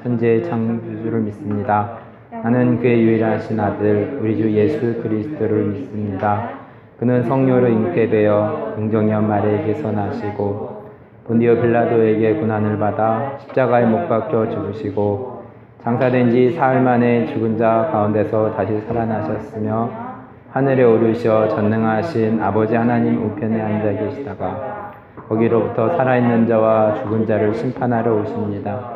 천지의 창조주를 믿습니다. 나는 그의 유일하신 아들 우리 주 예수 그리스도를 믿습니다. 그는 성령으로 잉태되어 동정녀 마리아에게서 나시고 본디오 빌라도에게 고난을 받아 십자가에 못 박혀 죽으시고 장사된 지 사흘 만에 죽은 자 가운데서 다시 살아나셨으며 하늘에 오르셔 전능하신 아버지 하나님 우편에 앉아 계시다가 거기로부터 살아있는 자와 죽은 자를 심판하러 오십니다.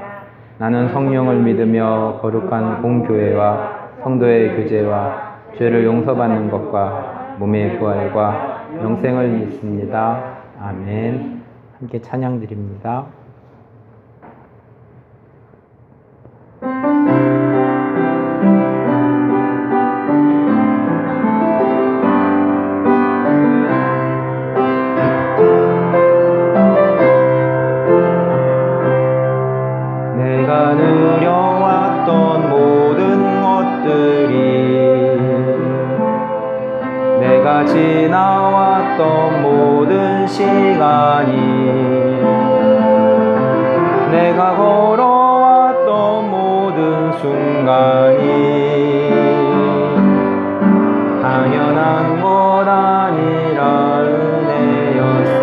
나는 성령을 믿으며 거룩한 공교회와 성도의 교제와 죄를 용서받는 것과 몸의 부활과 영생을 믿습니다. 아멘. 함께 찬양드립니다. 내가 누려왔던 모든 것들이 내가 지나왔던 모든 시간이 내가 걸어왔던 모든 순간이 당연한 것 아니라 은혜였어.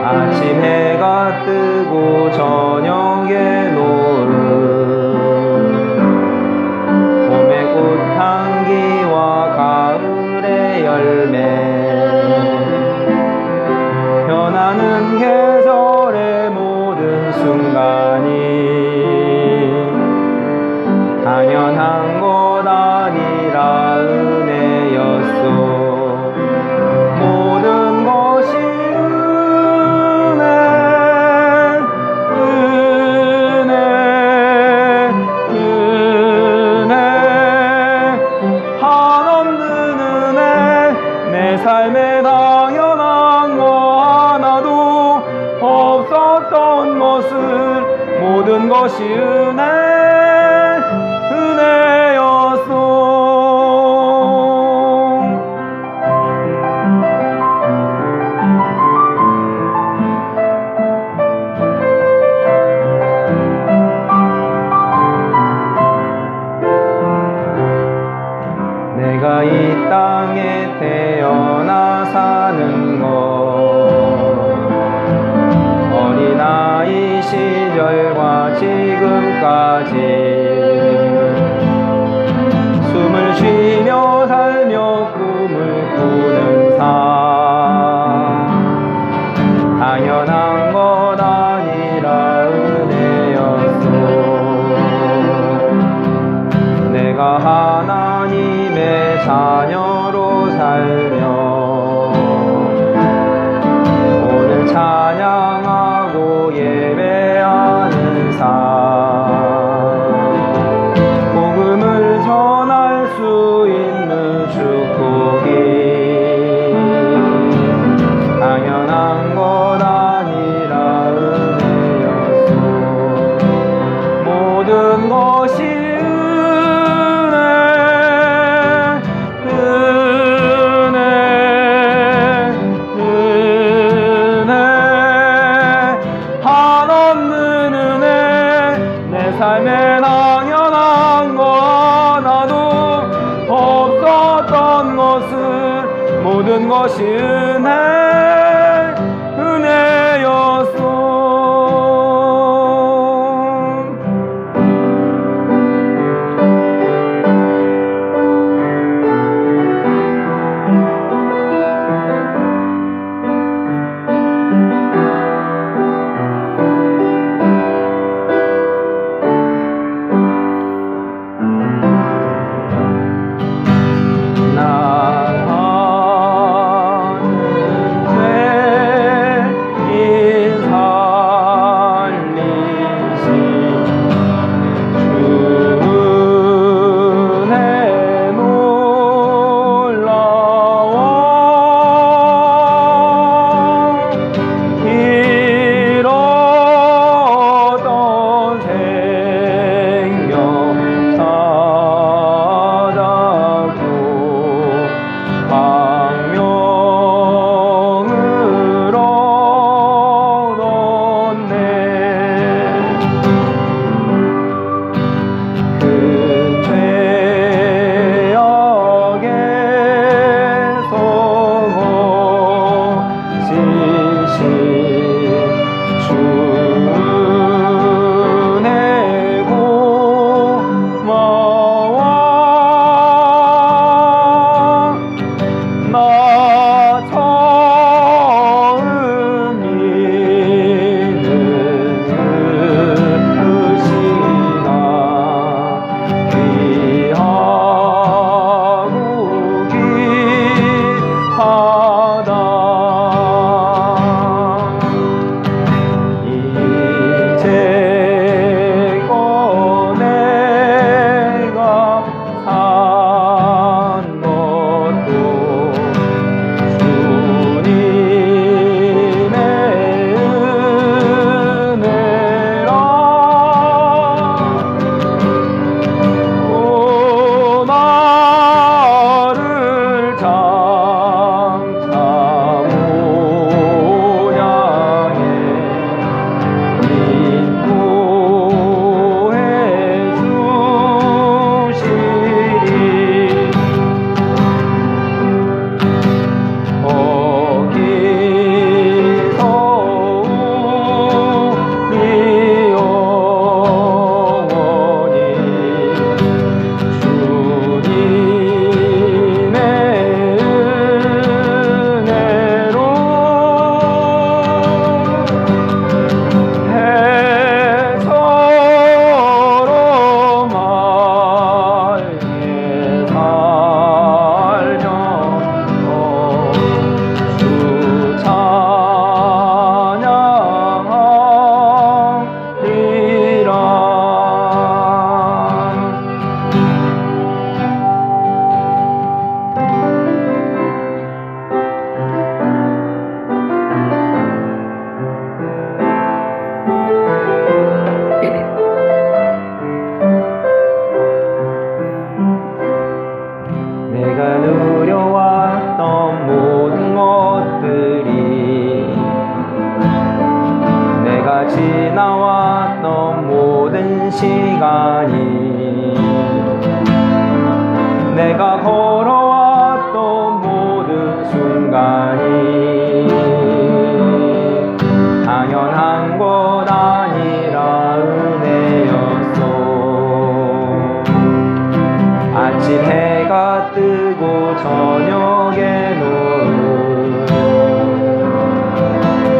아침 해가 뜨고 저녁에 노을 봄의 꽃향기와 가을의 열매 변하는 계절의 모든 순간이 당연한 것 아니라 은혜였어. 모든 것이 내 삶에 당연한 거 하나도 없었던 것을 모든 것이 은혜였어. 내가 이 땅에 태어나 사는 것 어린아이 시절과 지금까지 숨을 쉬며 살며 꿈을 꾸는 삶 당연한 것 아니라 은혜였어. 내가 하나님의 자녀로 살며 오늘 찬양하고 예배하는 삶 복음을 전할 수 있는 축복이 당연한 것 아니라 은혜였어. 모든 것이 삶에 당연한 것 하나도 없었던 것을 모든 것이 은혜였어. 나는 내가 지나왔던 모든 시간이, 내가 걸어왔던 모든 순간이 당연한 것 아니라 은혜였소. 아침 해가 뜨고 저녁에 노을,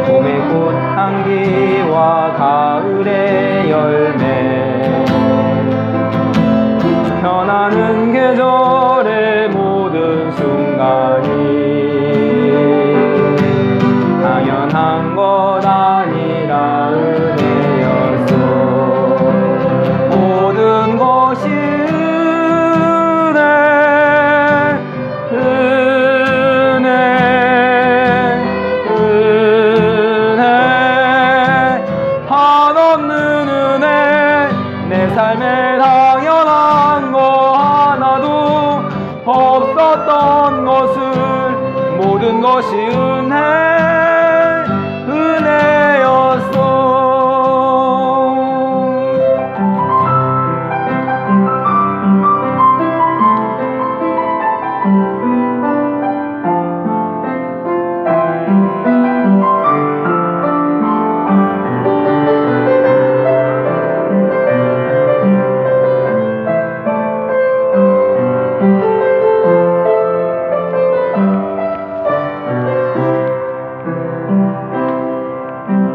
봄의 꽃향기와 가을의 열매, 변하는 계절의 모든 순간이 당연한 것 아니라 은혜였소. 모든 것이 삶에 당연한 거 하나도 없었던 것을 모든 것이 은혜였어.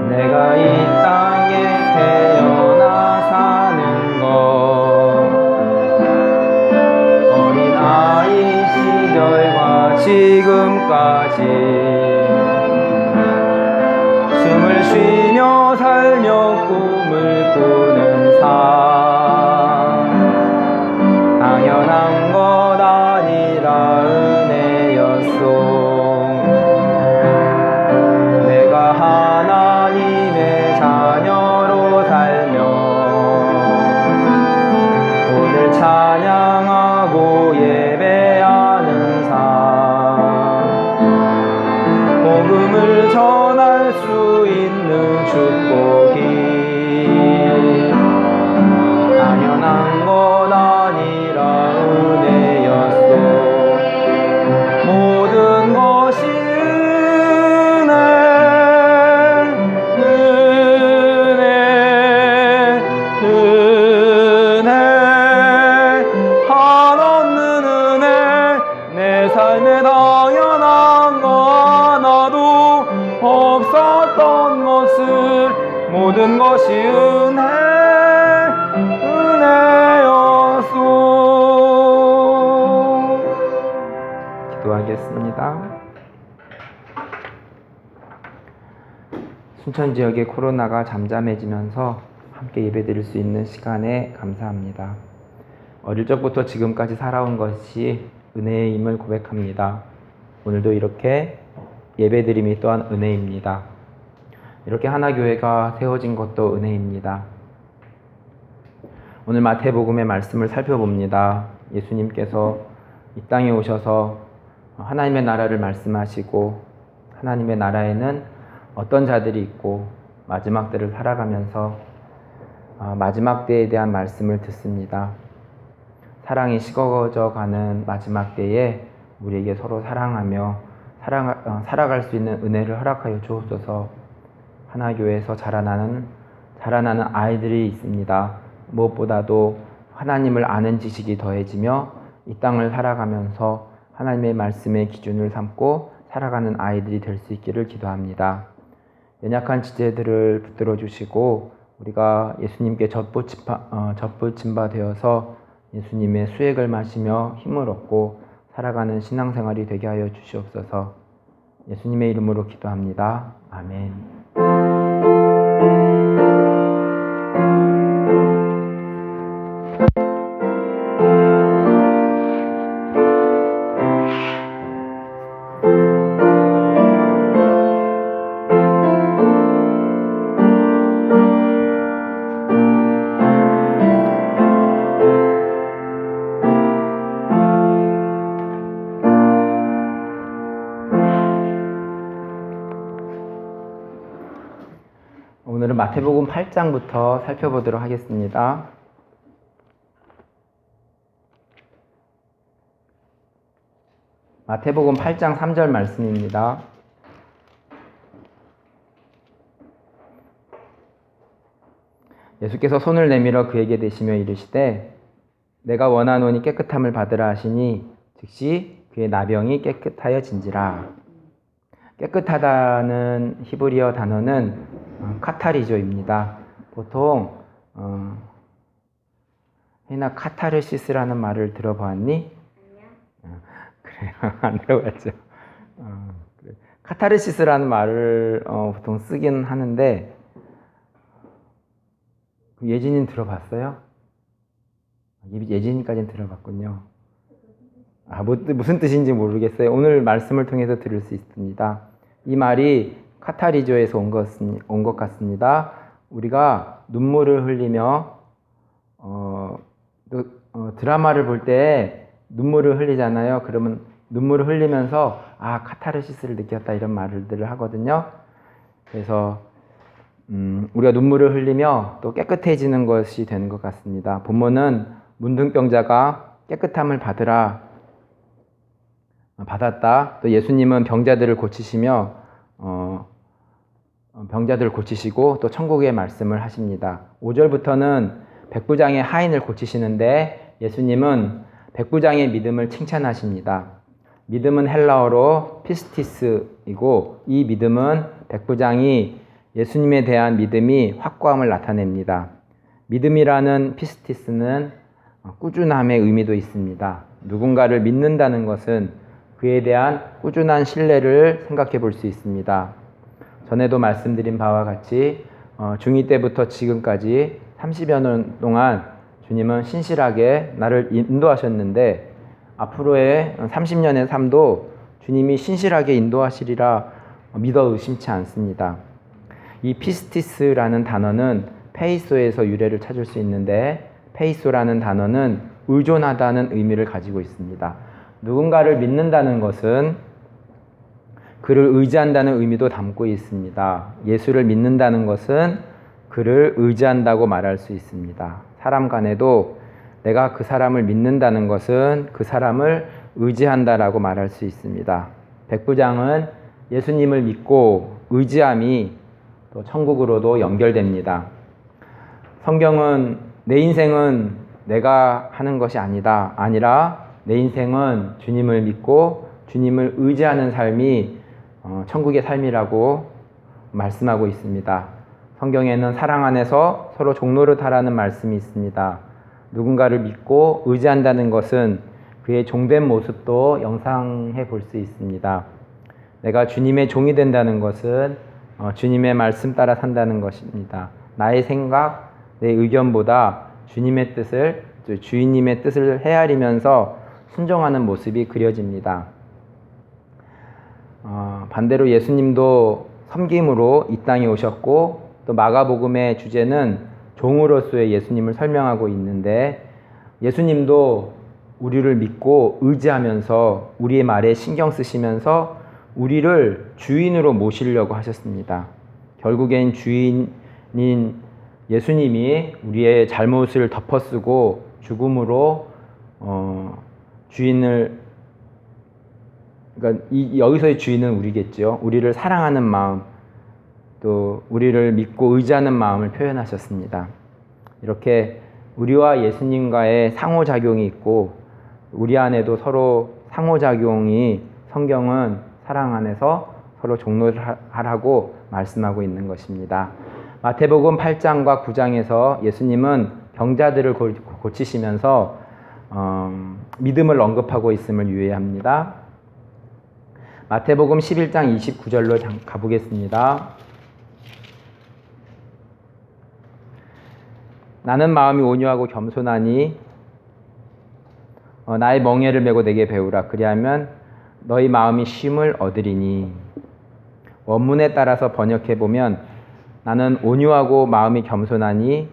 내가 이 땅에 태어나 사는 것, 어린아이 시절과 지금까지 숨을 쉬며 살며 꿈을 꾸는 삶, 당연한 것 아니라 은혜였소. 내가 하나님의 자녀로 살며 오늘 찬양하고 예배하는 삶, 복음을 전할 수 있는 축복이 당연한 것 아니라 은혜였소. 모든 것이 삶에 당연한 거 하나도 없었던 것을 모든 것이 은혜였소. 기도하겠습니다. 순천 지역의 코로나가 잠잠해지면서 함께 예배드릴 수 있는 시간에 감사합니다. 어릴 적부터 지금까지 살아온 것이 은혜임을 고백합니다. 오늘도 이렇게 예배드림이 또한 은혜입니다. 이렇게 하나교회가 세워진 것도 은혜입니다. 오늘 마태복음의 말씀을 살펴봅니다. 예수님께서 이 땅에 오셔서 하나님의 나라를 말씀하시고 하나님의 나라에는 어떤 자들이 있고 마지막 때를 살아가면서 마지막 때에 대한 말씀을 듣습니다. 사랑이 식어져 가는 마지막 때에 우리에게 서로 사랑하며 살아갈 수 있는 은혜를 허락하여 주옵소서. 하나교회에서 자라나는 아이들이 있습니다. 무엇보다도 하나님을 아는 지식이 더해지며 이 땅을 살아가면서 하나님의 말씀의 기준을 삼고 살아가는 아이들이 될 수 있기를 기도합니다. 연약한 지체들을 붙들어 주시고 우리가 예수님께 젖붙임 바 되어서 예수님의 수액을 마시며 힘을 얻고 살아가는 신앙생활이 되게 하여 주시옵소서. 예수님의 이름으로 기도합니다. 아멘. 마태복음 8장부터 살펴보도록 하겠습니다. 마태복음 8장 3절 말씀입니다. 예수께서 손을 내밀어 그에게 대시며 이르시되 내가 원하노니 깨끗함을 받으라 하시니 즉시 그의 나병이 깨끗하여진지라. 깨끗하다는 히브리어 단어는 카타리조입니다. 보통 혜나 카타르시스라는 말을 들어봤니? 그래요. 안 들어봤죠. 그래. 카타르시스라는 말을 보통 쓰긴 하는데 예진이는 들어봤어요? 예진이까지는 들어봤군요. 무슨 뜻인지 모르겠어요. 오늘 말씀을 통해서 들을 수 있습니다. 이 말이 카타리조에서 온 것 같습니다. 우리가 눈물을 흘리며 드라마를 볼 때 눈물을 흘리잖아요. 그러면 눈물을 흘리면서 카타르시스를 느꼈다 이런 말들을 하거든요. 그래서 우리가 눈물을 흘리며 또 깨끗해지는 것이 되는 것 같습니다. 본문은 문둥병자가 깨끗함을 받았다. 또 예수님은 병자들을 고치시며 병자들을 고치시고 또 천국의 말씀을 하십니다. 5절부터는 백부장의 하인을 고치시는데 예수님은 백부장의 믿음을 칭찬하십니다. 믿음은 헬라어로 피스티스이고 이 믿음은 백부장이 예수님에 대한 믿음이 확고함을 나타냅니다. 믿음이라는 피스티스는 꾸준함의 의미도 있습니다. 누군가를 믿는다는 것은 그에 대한 꾸준한 신뢰를 생각해 볼 수 있습니다. 전에도 말씀드린 바와 같이 중2 때부터 지금까지 30여 년 동안 주님은 신실하게 나를 인도하셨는데 앞으로의 30년의 삶도 주님이 신실하게 인도하시리라 믿어 의심치 않습니다. 이 피스티스라는 단어는 페이소에서 유래를 찾을 수 있는데 페이소라는 단어는 의존하다는 의미를 가지고 있습니다. 누군가를 믿는다는 것은 그를 의지한다는 의미도 담고 있습니다. 예수를 믿는다는 것은 그를 의지한다고 말할 수 있습니다. 사람 간에도 내가 그 사람을 믿는다는 것은 그 사람을 의지한다라고 말할 수 있습니다. 백부장은 예수님을 믿고 의지함이 또 천국으로도 연결됩니다. 성경은 내 인생은 내가 하는 것이 아니라 내 인생은 주님을 믿고 주님을 의지하는 삶이 천국의 삶이라고 말씀하고 있습니다. 성경에는 사랑 안에서 서로 종노릇하라는 말씀이 있습니다. 누군가를 믿고 의지한다는 것은 그의 종된 모습도 영상해 볼 수 있습니다. 내가 주님의 종이 된다는 것은 주님의 말씀 따라 산다는 것입니다. 나의 생각, 내 의견보다 주님의 뜻을, 주인님의 뜻을 헤아리면서 순종하는 모습이 그려집니다. 반대로 예수님도 섬김으로 이 땅에 오셨고 또 마가복음의 주제는 종으로서의 예수님을 설명하고 있는데 예수님도 우리를 믿고 의지하면서 우리의 말에 신경 쓰시면서 우리를 주인으로 모시려고 하셨습니다. 결국엔 주인인 예수님이 우리의 잘못을 덮어쓰고 죽음으로 여기서의 주인은 우리겠죠. 우리를 사랑하는 마음, 또 우리를 믿고 의지하는 마음을 표현하셨습니다. 이렇게 우리와 예수님과의 상호작용이 있고 우리 안에도 서로 상호작용이 성경은 사랑 안에서 서로 종노하라고 말씀하고 있는 것입니다. 마태복음 8장과 9장에서 예수님은 병자들을 고치시면서 믿음을 언급하고 있음을 유의합니다. 마태복음 11장 29절로 가보겠습니다. 나는 마음이 온유하고 겸손하니 나의 멍에를 메고 내게 배우라. 그리하면 너희 마음이 쉼을 얻으리니. 원문에 따라서 번역해보면 나는 온유하고 마음이 겸손하니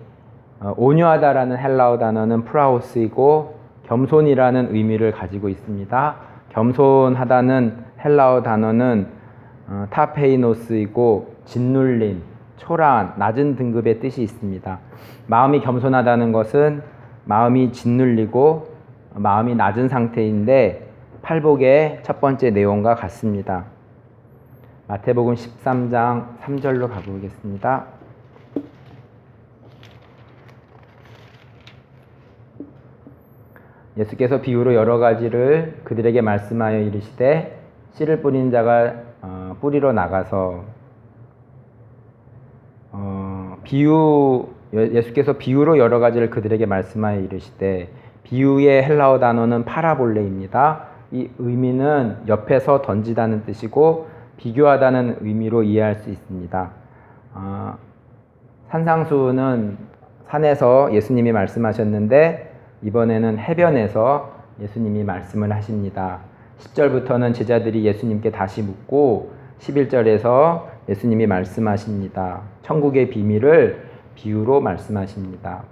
온유하다라는 헬라어 단어는 프라우스이고 겸손이라는 의미를 가지고 있습니다. 겸손하다는 헬라어 단어는 타페이노스이고 짓눌림, 초라한, 낮은 등급의 뜻이 있습니다. 마음이 겸손하다는 것은 마음이 짓눌리고 마음이 낮은 상태인데 팔복의 첫 번째 내용과 같습니다. 마태복음 13장 3절로 가보겠습니다. 예수께서 비유로 여러 가지를 그들에게 말씀하여 이르시되 씨를 뿌리는 자가 뿌리러 나가서 예수께서 비유로 여러 가지를 그들에게 말씀하여 이르시되 비유의 헬라어 단어는 파라볼레입니다. 이 의미는 옆에서 던지다는 뜻이고 비교하다는 의미로 이해할 수 있습니다. 산상수는 산에서 예수님이 말씀하셨는데 이번에는 해변에서 예수님이 말씀을 하십니다. 10절부터는 제자들이 예수님께 다시 묻고 11절에서 예수님이 말씀하십니다. 천국의 비밀을 비유로 말씀하십니다.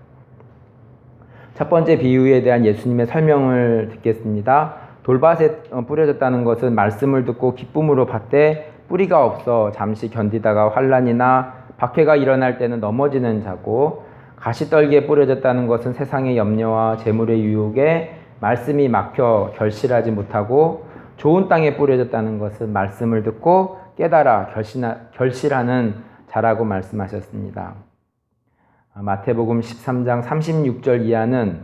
첫 번째 비유에 대한 예수님의 설명을 듣겠습니다. 돌밭에 뿌려졌다는 것은 말씀을 듣고 기쁨으로 받되 뿌리가 없어 잠시 견디다가 환난이나 박해가 일어날 때는 넘어지는 자고, 가시떨기에 뿌려졌다는 것은 세상의 염려와 재물의 유혹에 말씀이 막혀 결실하지 못하고, 좋은 땅에 뿌려졌다는 것은 말씀을 듣고 깨달아 결실하는 자라고 말씀하셨습니다. 마태복음 13장 36절 이하는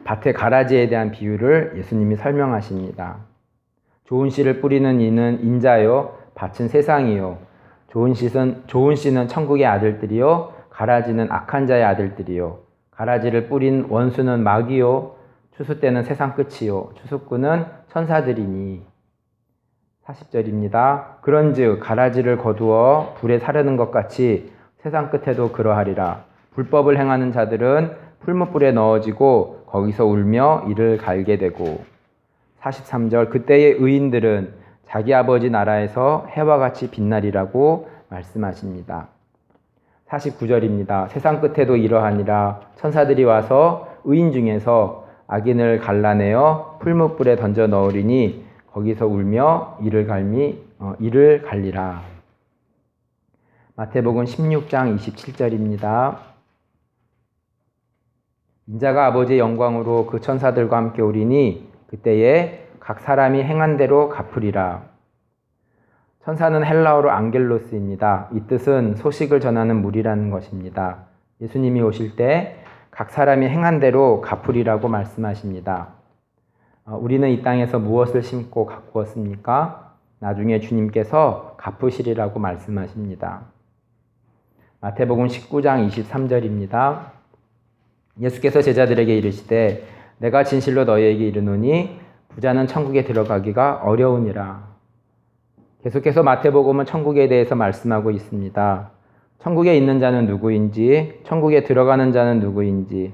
밭의 가라지에 대한 비유를 예수님이 설명하십니다. 좋은 씨를 뿌리는 이는 인자요, 밭은 세상이요. 좋은 씨는 천국의 아들들이요, 가라지는 악한 자의 아들들이요. 가라지를 뿌린 원수는 마귀요, 추수 때는 세상 끝이요, 추수꾼은 천사들이니. 40절입니다. 그런즉 가라지를 거두어 불에 사르는 것 같이 세상 끝에도 그러하리라. 불법을 행하는 자들은 풀무불에 넣어지고 거기서 울며 이를 갈게 되고. 43절 그때의 의인들은 자기 아버지 나라에서 해와 같이 빛나리라고 말씀하십니다. 49절입니다. 세상 끝에도 이러하니라. 천사들이 와서 의인 중에서 악인을 갈라내어 풀무불에 던져 넣으리니 거기서 울며 이를 갈리라. 마태복음 16장 27절입니다. 인자가 아버지의 영광으로 그 천사들과 함께 오리니 그때에 각 사람이 행한 대로 갚으리라. 천사는 헬라어로 앙겔로스입니다. 이 뜻은 소식을 전하는 무리라는 것입니다. 예수님이 오실 때 각 사람이 행한 대로 갚으리라고 말씀하십니다. 우리는 이 땅에서 무엇을 심고 가꾸었습니까? 나중에 주님께서 갚으시리라고 말씀하십니다. 마태복음 19장 23절입니다. 예수께서 제자들에게 이르시되 내가 진실로 너희에게 이르노니 부자는 천국에 들어가기가 어려우니라. 계속해서 마태복음은 천국에 대해서 말씀하고 있습니다. 천국에 있는 자는 누구인지, 천국에 들어가는 자는 누구인지,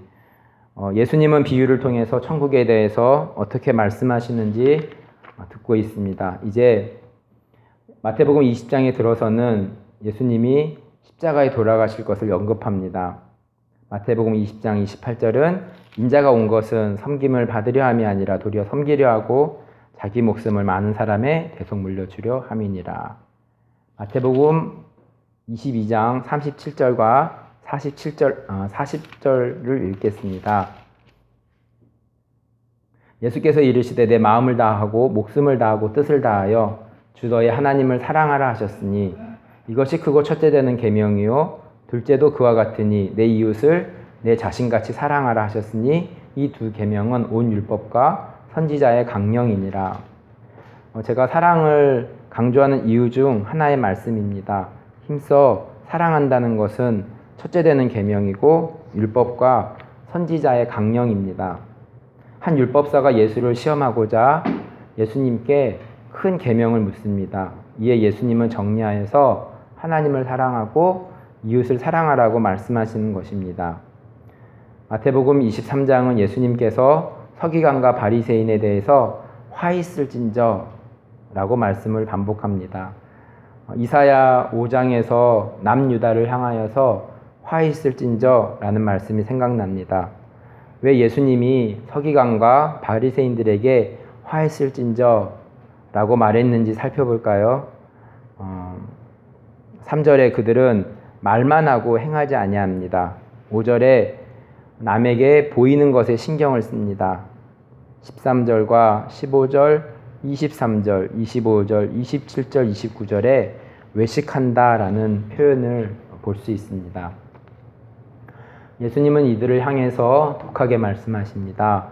예수님은 비유를 통해서 천국에 대해서 어떻게 말씀하시는지 듣고 있습니다. 이제 마태복음 20장에 들어서는 예수님이 십자가에 돌아가실 것을 언급합니다. 마태복음 20장 28절은 인자가 온 것은 섬김을 받으려 함이 아니라 도리어 섬기려 하고 자기 목숨을 많은 사람의 대속 물려주려 함이니라. 마태복음 22장 37절과 40절을 읽겠습니다. 예수께서 이르시되 내 마음을 다하고 목숨을 다하고 뜻을 다하여 주 너의 하나님을 사랑하라 하셨으니 이것이 크고 첫째 되는 계명이요 둘째도 그와 같으니 내 이웃을 내 자신같이 사랑하라 하셨으니 이 두 계명은 온 율법과 선지자의 강령이니라. 제가 사랑을 강조하는 이유 중 하나의 말씀입니다. 힘써 사랑한다는 것은 첫째 되는 계명이고 율법과 선지자의 강령입니다. 한 율법사가 예수를 시험하고자 예수님께 큰 계명을 묻습니다. 이에 예수님은 정리하여서 하나님을 사랑하고 이웃을 사랑하라고 말씀하시는 것입니다. 마태복음 23장은 예수님께서 서기관과 바리새인에 대해서 화 있을진저 라고 말씀을 반복합니다. 이사야 5장에서 남유다를 향하여서 화 있을진저 라는 말씀이 생각납니다. 왜 예수님이 서기관과 바리새인들에게 화 있을진저 라고 말했는지 살펴볼까요? 3절에 그들은 말만 하고 행하지 아니합니다. 5절에 남에게 보이는 것에 신경을 씁니다. 13절과 15절, 23절, 25절, 27절, 29절에 외식한다라는 표현을 볼 수 있습니다. 예수님은 이들을 향해서 독하게 말씀하십니다.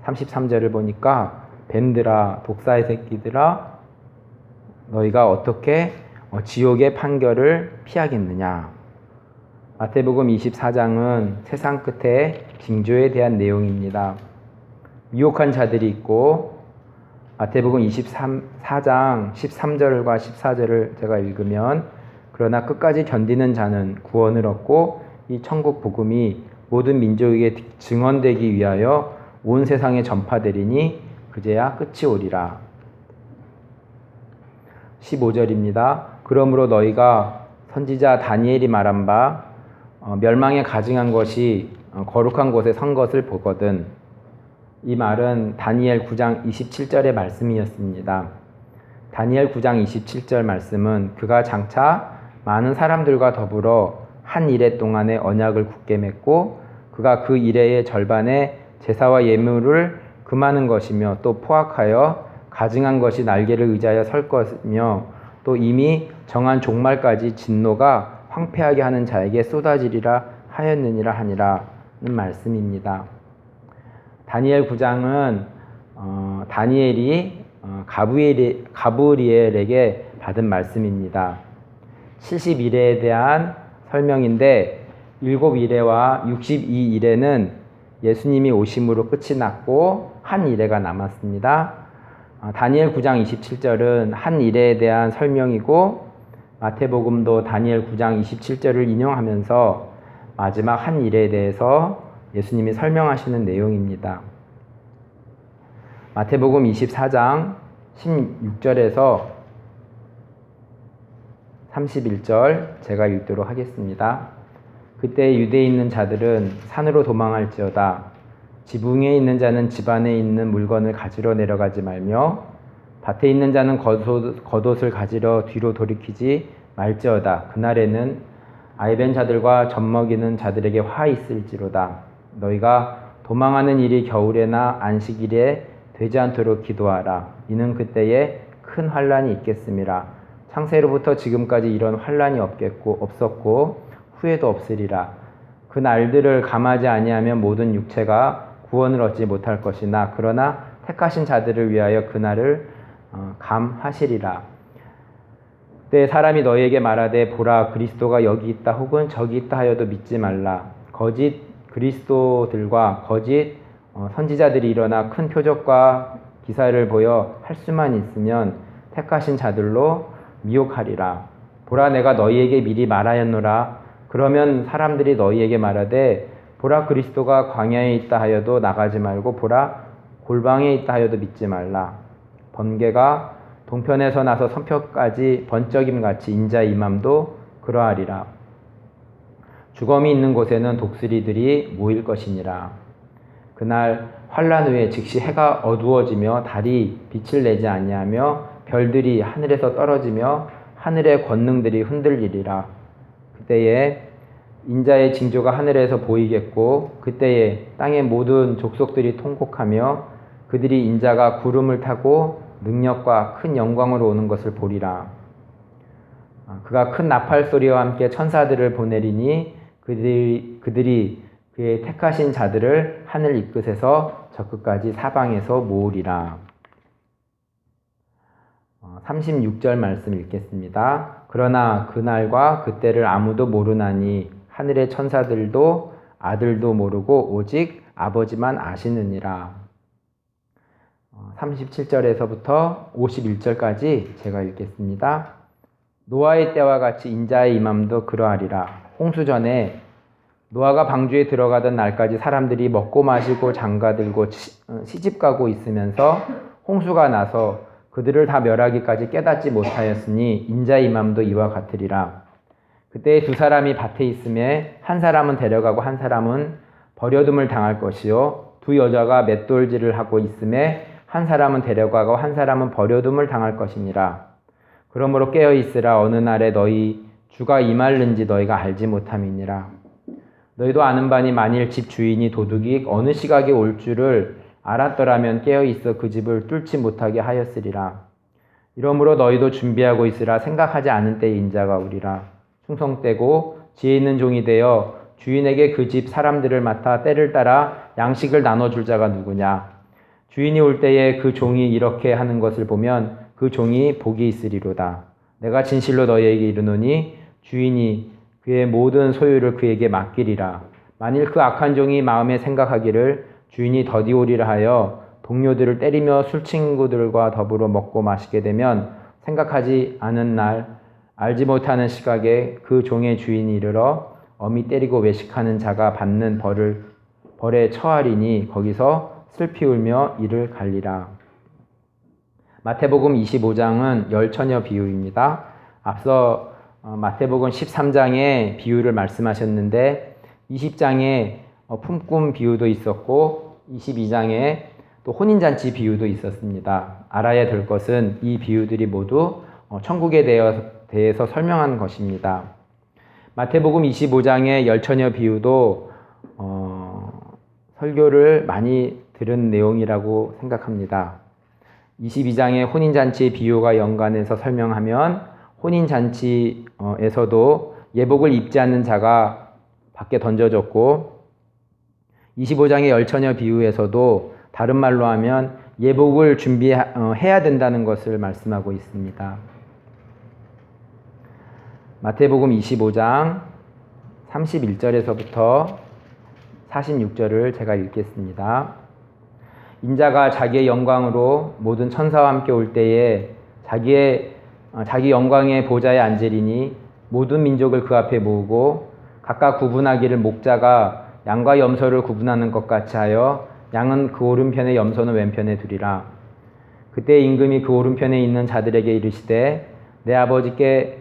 33절을 보니까 뱀들아, 독사의 새끼들아, 너희가 어떻게 지옥의 판결을 피하겠느냐. 마태복음 24장은 세상 끝에 징조에 대한 내용입니다. 미혹한 자들이 있고, 마태복음 24장 13절과 14절을 제가 읽으면, 그러나 끝까지 견디는 자는 구원을 얻고 이 천국 복음이 모든 민족에게 증언되기 위하여 온 세상에 전파되리니 그제야 끝이 오리라. 15절입니다. 그러므로 너희가 선지자 다니엘이 말한 바 멸망에 가증한 것이 거룩한 곳에 선 것을 보거든. 이 말은 다니엘 9장 27절의 말씀이었습니다. 다니엘 9장 27절 말씀은 그가 장차 많은 사람들과 더불어 한 이레 동안의 언약을 굳게 맺고 그가 그 이레의 절반의 제사와 예물을 금하는 것이며 또 포악하여 가증한 것이 날개를 의지하여 설 것이며 또 이미 정한 종말까지 진노가 황폐하게 하는 자에게 쏟아지리라 하였느니라 하니라는 말씀입니다. 다니엘 9장은 다니엘이 가브리엘에게 받은 말씀입니다. 71회에 대한 설명인데 7일회와 62일회는 예수님이 오심으로 끝이 났고 한 일회가 남았습니다. 다니엘 9장 27절은 한 일회에 대한 설명이고 마태복음도 다니엘 9장 27절을 인용하면서 마지막 한 일회에 대해서 예수님이 설명하시는 내용입니다. 마태복음 24장 16절에서 31절 제가 읽도록 하겠습니다. 그때 유대에 있는 자들은 산으로 도망할지어다. 지붕에 있는 자는 집 안에 있는 물건을 가지러 내려가지 말며 밭에 있는 자는 겉옷을 가지러 뒤로 돌이키지 말지어다. 그날에는 아이벤 자들과 젖먹이는 자들에게 화 있을지로다. 너희가 도망하는 일이 겨울에나 안식일에 되지 않도록 기도하라. 이는 그때에 큰 환란이 있겠음이라. 창세로부터 지금까지 이런 환란이 없었고 후에도 없으리라. 그 날들을 감하지 아니하면 모든 육체가 구원을 얻지 못할 것이나 그러나 택하신 자들을 위하여 그날을 감하시리라. 그때 사람이 너희에게 말하되 보라 그리스도가 여기 있다 혹은 저기 있다 하여도 믿지 말라. 거짓 그리스도들과 거짓 선지자들이 일어나 큰 표적과 기사를 보여 할 수만 있으면 택하신 자들로 미혹하리라. 보라 내가 너희에게 미리 말하였노라. 그러면 사람들이 너희에게 말하되 보라 그리스도가 광야에 있다 하여도 나가지 말고 보라 골방에 있다 하여도 믿지 말라. 번개가 동편에서 나서 서편까지 번쩍임같이 인자의 임함도 그러하리라. 주검이 있는 곳에는 독수리들이 모일 것이니라. 그날 환란 후에 즉시 해가 어두워지며 달이 빛을 내지 아니하며 별들이 하늘에서 떨어지며 하늘의 권능들이 흔들리리라. 그때에 인자의 징조가 하늘에서 보이겠고 그때에 땅의 모든 족속들이 통곡하며 그들이 인자가 구름을 타고 능력과 큰 영광으로 오는 것을 보리라. 그가 큰 나팔 소리와 함께 천사들을 보내리니 그들이 그의 택하신 자들을 하늘 이끝에서 저 끝까지 사방에서 모으리라. 36절 말씀 읽겠습니다. 그러나 그날과 그때를 아무도 모르나니 하늘의 천사들도 아들도 모르고 오직 아버지만 아시느니라. 37절에서부터 51절까지 제가 읽겠습니다. 노아의 때와 같이 인자의 임함도 그러하리라. 홍수 전에 노아가 방주에 들어가던 날까지 사람들이 먹고 마시고 장가들고 시집가고 있으면서 홍수가 나서 그들을 다 멸하기까지 깨닫지 못하였으니 인자의 임함도 이와 같으리라. 그때 두 사람이 밭에 있음에 한 사람은 데려가고 한 사람은 버려둠을 당할 것이요 두 여자가 맷돌질을 하고 있음에 한 사람은 데려가고 한 사람은 버려둠을 당할 것이니라. 그러므로 깨어 있으라. 어느 날에 너희 주가 임할는지 너희가 알지 못함이니라. 너희도 아는 바니 만일 집 주인이 도둑이 어느 시각에 올 줄을 알았더라면 깨어 있어 그 집을 뚫지 못하게 하였으리라. 이러므로 너희도 준비하고 있으라. 생각하지 않은 때에 인자가 오리라. 충성되고 지혜 있는 종이 되어 주인에게 그 집 사람들을 맡아 때를 따라 양식을 나눠줄 자가 누구냐. 주인이 올 때에 그 종이 이렇게 하는 것을 보면 그 종이 복이 있으리로다. 내가 진실로 너희에게 이르노니 주인이 그의 모든 소유를 그에게 맡기리라. 만일 그 악한 종이 마음에 생각하기를 주인이 더디 오리라 하여 동료들을 때리며 술친구들과 더불어 먹고 마시게 되면 생각하지 않은 날 알지 못하는 시각에 그 종의 주인이 이르러 엄히 때리고 외식하는 자가 받는 벌에 처하리니 거기서 슬피 울며 이를 갈리라. 마태복음 25장은 열처녀 비유입니다. 앞서 마태복음 13장에 비유를 말씀하셨는데 20장에 품꾼 비유도 있었고 22장에 또 혼인잔치 비유도 있었습니다. 알아야 될 것은 이 비유들이 모두 천국에 대해서 설명한 것입니다. 마태복음 25장의 열처녀 비유도 설교를 많이 들은 내용이라고 생각합니다. 22장의 혼인잔치 비유가 연관해서 설명하면 혼인잔치에서도 예복을 입지 않는 자가 밖에 던져졌고 25장의 열처녀 비유에서도 다른 말로 하면 예복을 준비해야 된다는 것을 말씀하고 있습니다. 마태복음 25장 31절에서부터 46절을 제가 읽겠습니다. 인자가 자기의 영광으로 모든 천사와 함께 올 때에 자기 영광의 보좌에 앉으리니 모든 민족을 그 앞에 모으고 각각 구분하기를 목자가 양과 염소를 구분하는 것 같이 하여 양은 그 오른편에 염소는 왼편에 두리라. 그때 임금이 그 오른편에 있는 자들에게 이르시되 내 아버지께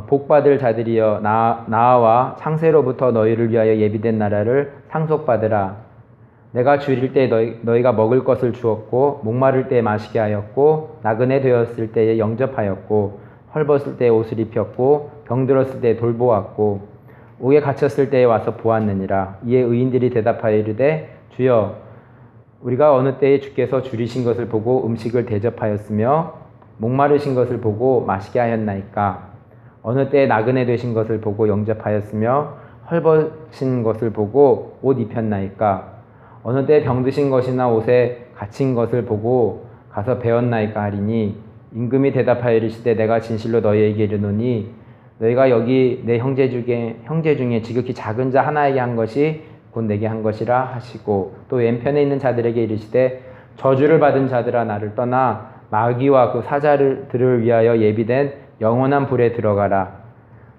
복받을 자들이여 나와 창세로부터 너희를 위하여 예비된 나라를 상속받으라. 내가 줄일 때 너희가 먹을 것을 주었고 목마를 때 마시게 하였고 나그네 되었을 때에 영접하였고 헐벗을 때 옷을 입혔고 병들었을 때 돌보았고 옥에 갇혔을 때에 와서 보았느니라. 이에 의인들이 대답하여 이르되 주여 우리가 어느 때에 주께서 줄이신 것을 보고 음식을 대접하였으며 목마르신 것을 보고 마시게 하였나이까. 어느 때에 나그네 되신 것을 보고 영접하였으며 헐벗은 것을 보고 옷 입혔나이까. 어느 때에 병드신 것이나 옷에 갇힌 것을 보고 가서 배웠나이까 하리니 임금이 대답하여 이르시되 내가 진실로 너희에게 이르노니 너희가 여기 내 형제 중에 지극히 작은 자 하나에게 한 것이 곧 내게 한 것이라 하시고 또 왼편에 있는 자들에게 이르시되 저주를 받은 자들아 나를 떠나 마귀와 그 사자들을 위하여 예비된 영원한 불에 들어가라.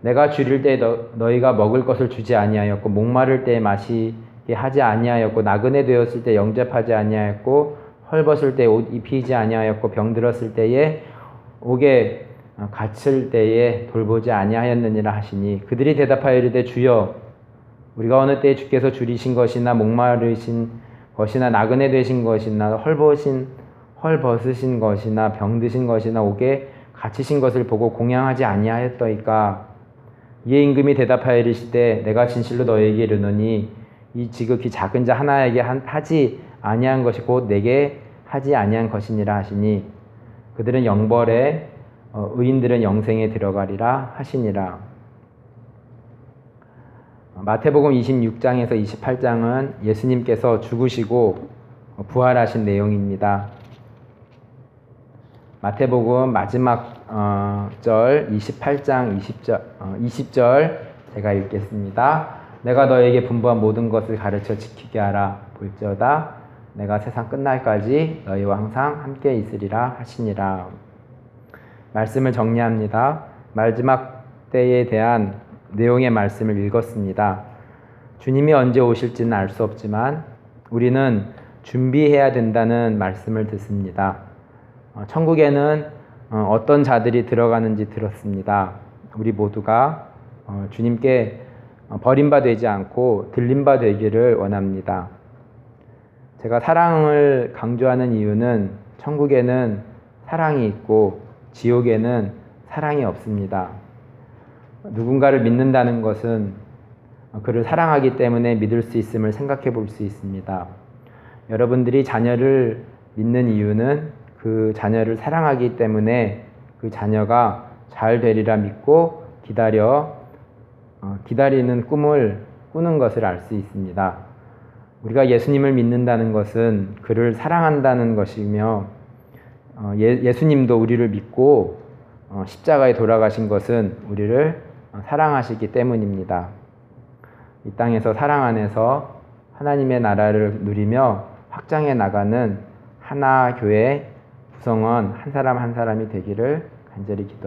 내가 줄일 때 너희가 먹을 것을 주지 아니하였고 목마를 때 마시게 하지 아니하였고 나그네 되었을 때 영접하지 아니하였고 헐벗을 때 옷 입히지 아니하였고 병들었을 때에 옥에 갇힐 때에 돌보지 아니하였느니라 하시니 그들이 대답하여 이르되 주여 우리가 어느 때에 주께서 줄이신 것이나 목마르신 것이나 나그네 되신 것이나 헐벗으신 것이나 병드신 것이나 옥에 갇히신 것을 보고 공양하지 아니하였더이까. 이에 임금이 대답하여 이르시되 내가 진실로 너희에게 이르노니 이 지극히 작은 자 하나에게 하지 아니한 것이 곧 내게 하지 아니한 것이니라 하시니 그들은 영벌에 의인들은 영생에 들어가리라 하시니라. 마태복음 26장에서 28장은 예수님께서 죽으시고 부활하신 내용입니다. 마태복음 마지막 절 28장 20절 제가 읽겠습니다. 내가 너에게 분부한 모든 것을 가르쳐 지키게 하라. 볼지어다 내가 세상 끝날까지 너희와 항상 함께 있으리라 하시니라. 말씀을 정리합니다. 마지막 때에 대한 내용의 말씀을 읽었습니다. 주님이 언제 오실지는 알 수 없지만 우리는 준비해야 된다는 말씀을 듣습니다. 천국에는 어떤 자들이 들어가는지 들었습니다. 우리 모두가 주님께 버림바 되지 않고 들림바 되기를 원합니다. 제가 사랑을 강조하는 이유는 천국에는 사랑이 있고 지옥에는 사랑이 없습니다. 누군가를 믿는다는 것은 그를 사랑하기 때문에 믿을 수 있음을 생각해 볼 수 있습니다. 여러분들이 자녀를 믿는 이유는 그 자녀를 사랑하기 때문에 그 자녀가 잘 되리라 믿고 기다리는 꿈을 꾸는 것을 알 수 있습니다. 우리가 예수님을 믿는다는 것은 그를 사랑한다는 것이며 예수님도 우리를 믿고 십자가에 돌아가신 것은 우리를 사랑하시기 때문입니다. 이 땅에서 사랑 안에서 하나님의 나라를 누리며 확장해 나가는 하나 교회 구성원 한 사람 한 사람이 되기를 간절히 기도합니다.